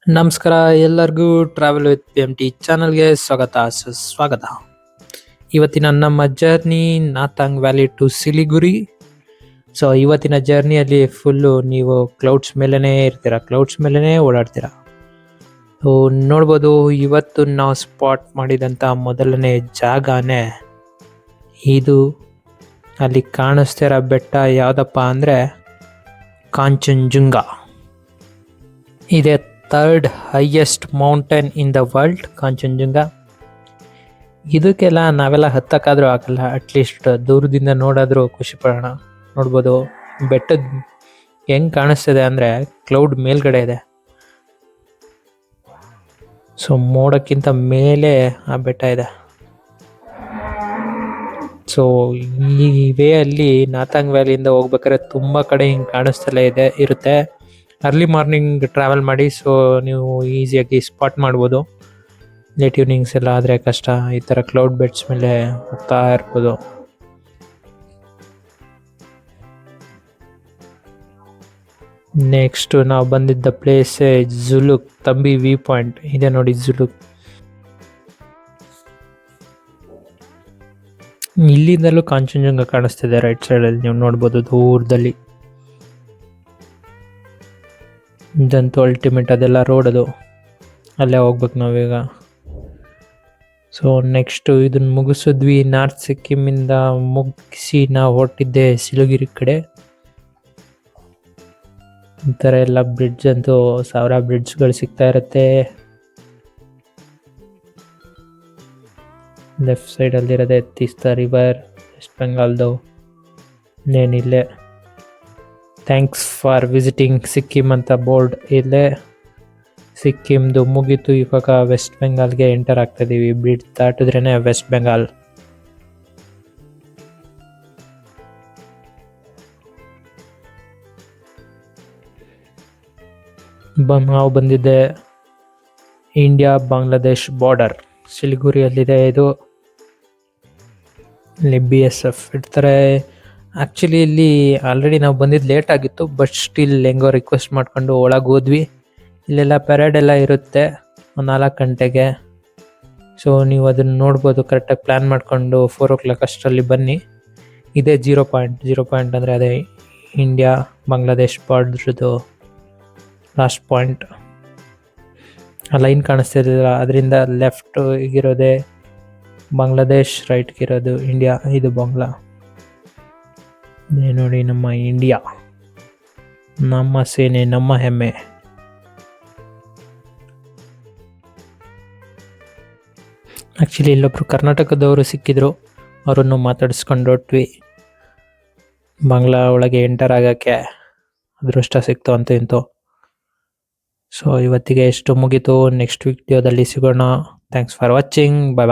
ನಮಸ್ಕಾರ ಎಲ್ಲರಿಗೂ travel with PMT ಚಾನಲ್ಗೆ ಸ್ವಾಗತ ಸುಸ್ವಾಗತ. ಇವತ್ತಿನ ನಮ್ಮ journey Nathang valley to Siliguri. So ಇವತ್ತಿನ ಜರ್ನಿಯಲ್ಲಿ ಫುಲ್ಲು ನೀವು ಕ್ಲೌಡ್ಸ್ ಮೇಲೇ ಇರ್ತೀರ, ಕ್ಲೌಡ್ಸ್ ಮೇಲೇ ಓಡಾಡ್ತೀರ. ಸೊ ನೋಡ್ಬೋದು ಇವತ್ತು ನಾವು ಸ್ಪಾಟ್ ಮಾಡಿದಂಥ ಮೊದಲನೇ ಜಾಗನೇ ಇದು. ಅಲ್ಲಿ ಕಾಣಿಸ್ತಿರೋ ಬೆಟ್ಟ ಯಾವುದಪ್ಪ ಅಂದರೆ ಕಾಂಚನಜುಂಗ. ಇದೆ third highest mountain in the world Kanchenjunga. ಇದಕ್ಕೆಲ್ಲ ನಾವೆಲ್ಲ ಹತ್ತಕ್ಕಾದ್ರೂ ಆಗಲ್ಲ, ಅಟ್ಲೀಸ್ಟ್ ದೂರದಿಂದ ನೋಡಾದ್ರೂ ಖುಷಿ ಪಡೋಣ. ನೋಡ್ಬೋದು ಬೆಟ್ಟದ ಹೆಂಗ್ ಕಾಣಿಸ್ತಿದೆ ಅಂದರೆ ಕ್ಲೌಡ್ ಮೇಲ್ಗಡೆ ಇದೆ. ಸೊ ಮೋಡಕ್ಕಿಂತ ಮೇಲೆ ಆ ಬೆಟ್ಟ ಇದೆ. ಸೊ ಈ ವೇ ಅಲ್ಲಿ ನಾಥಾಂಗ್ ವ್ಯಾಲಿಯಿಂದ ಹೋಗ್ಬೇಕಾದ್ರೆ ತುಂಬ ಕಡೆ ಹಿಂಗೆ ಕಾಣಿಸ್ತಲೇ ಇರುತ್ತೆ. ಅರ್ಲಿ ಮಾರ್ನಿಂಗ್ ಟ್ರಾವೆಲ್ ಮಾಡಿ, ಸೊ ನೀವು ಈಸಿಯಾಗಿ ಸ್ಪಾಟ್ ಮಾಡ್ಬೋದು. ಲೇಟ್ ಈವ್ನಿಂಗ್ಸ್ ಎಲ್ಲ ಆದರೆ ಕಷ್ಟ. ಈ ಥರ ಕ್ಲೌಡ್ ಬೆಡ್ಸ್ ಮೇಲೆ ಹೋಗ್ತಾ ಇರ್ಬೋದು. ನೆಕ್ಸ್ಟ್ ನಾವು ಬಂದಿದ್ದ ಪ್ಲೇಸ್ ಜುಲುಕ್ ತಂಬಿ ವ್ಯೂ ಪಾಯಿಂಟ್ ಇದೆ ನೋಡಿ. ಜುಲುಕ್ ಇಲ್ಲಿಂದಲೂ ಕಾಂಚನಜುಂಗ ಕಾಣಿಸ್ತಿದೆ ರೈಟ್ ಸೈಡಲ್ಲಿ, ನೀವು ನೋಡ್ಬೋದು ದೂರದಲ್ಲಿ. ಇದಂತೂ ಅಲ್ಟಿಮೇಟ್, ಅದೆಲ್ಲ ರೋಡ್ ಅದು, ಅಲ್ಲೇ ಹೋಗ್ಬೇಕು ನಾವೀಗ. ಸೊ ನೆಕ್ಸ್ಟು ಇದನ್ನು ಮುಗಿಸಿದ್ವಿ. ನಾರ್ತ್ ಸಿಕ್ಕಿಮಿಂದ ಮುಗಿಸಿ ನಾವು ಹೊರಟಿದ್ದೆ ಸಿಲಿಗುರಿ ಕಡೆ. ಈ ಥರ ಎಲ್ಲ ಬ್ರಿಡ್ಜ್ ಅಂತೂ ಸಾವಿರ ಬ್ರಿಡ್ಜ್ಗಳು ಸಿಗ್ತಾ ಇರುತ್ತೆ. ಲೆಫ್ಟ್ ಸೈಡಲ್ಲಿರೋದೆ ತೀಸ್ತಾ ರಿವರ್, ವೆಸ್ಟ್ ಬೆಂಗಾಲ್ದು. ಇನ್ನೇನಿಲ್ಲೇ ಥ್ಯಾಂಕ್ಸ್ ಫಾರ್ ವಿಸಿಟಿಂಗ್ ಸಿಕ್ಕಿಮ್ ಅಂತ ಬೋರ್ಡ್ ಇಲ್ಲೇ. ಸಿಕ್ಕಿಮ್ದು ಮುಗೀತು, ಇವಾಗ ವೆಸ್ಟ್ ಬೆಂಗಾಲ್ಗೆ ಎಂಟರ್ ಆಗ್ತಾ ಇದೀವಿ. ಬ್ರಿಡ್ಜ್ ದಾಟಿದ್ರೇ ವೆಸ್ಟ್ ಬೆಂಗಾಲ್. ನಾವು ಬಂದಿದ್ದೆ ಇಂಡಿಯಾ ಬಾಂಗ್ಲಾದೇಶ್ ಬಾರ್ಡರ್, ಸಿಲಿಗುರಿಯಲ್ಲಿದೆ ಇದು. ಇಲ್ಲಿ BSF ಇರ್ತಾರೆ. ಆ್ಯಕ್ಚುಲಿ ಇಲ್ಲಿ ಆಲ್ರೆಡಿ ನಾವು ಬಂದಿದ್ದು ಲೇಟ್ ಆಗಿತ್ತು, ಬಟ್ ಸ್ಟಿಲ್ ಹೆಂಗೋ ರಿಕ್ವೆಸ್ಟ್ ಮಾಡ್ಕೊಂಡು ಒಳಗೆ ಹೋದ್ವಿ. ಇಲ್ಲೆಲ್ಲ ಪೆರೇಡ್ ಎಲ್ಲ ಇರುತ್ತೆ 4 ಗಂಟೆಗೆ. ಸೊ ನೀವು ಅದನ್ನು ನೋಡ್ಬೋದು. ಕರೆಕ್ಟಾಗಿ ಪ್ಲ್ಯಾನ್ ಮಾಡಿಕೊಂಡು 4 o'clock ಅಷ್ಟರಲ್ಲಿ ಬನ್ನಿ. ಇದೇ 0 ಪಾಯಿಂಟ್. 0 ಪಾಯಿಂಟ್ ಅಂದರೆ ಅದೇ ಇಂಡಿಯಾ ಬಾಂಗ್ಲಾದೇಶ್ ಬಾರ್ಡ್ರದ್ದು ಲಾಸ್ಟ್ ಪಾಯಿಂಟ್. ಆ ಲೈನ್ ಕಾಣಿಸ್ತಿರಲಿಲ್ಲ, ಅದರಿಂದ ಲೆಫ್ಟ್ ಇರೋದೇ ಬಾಂಗ್ಲಾದೇಶ್, ರೈಟ್ಗಿರೋದು ಇಂಡಿಯಾ, ಇದು ಬಾಂಗ್ಲಾ. ನೋಡಿ ನಮ್ಮ ಇಂಡಿಯಾ, ನಮ್ಮ ಸೇನೆ, ನಮ್ಮ ಹೆಮ್ಮೆ. ಆ್ಯಕ್ಚುಲಿ ಇಲ್ಲೊಬ್ರು ಕರ್ನಾಟಕದವರು ಸಿಕ್ಕಿದ್ರು, ಅವರನ್ನು ಮಾತಾಡಿಸ್ಕೊಂಡು ಹೊರಟ್ವಿ. ಬಾಂಗ್ಲಾ ಒಳಗೆ ಎಂಟರ್ ಆಗೋಕ್ಕೆ ಅದೃಷ್ಟ ಸಿಕ್ತು ಅಂತೂ ಇಂತು. ಸೊ ಇವತ್ತಿಗೆ ಎಷ್ಟು ಮುಗೀತು. ನೆಕ್ಸ್ಟ್ ವಿಡಿಯೋದಲ್ಲಿ ಸಿಗೋಣ. Thanks for watching. Bye bye.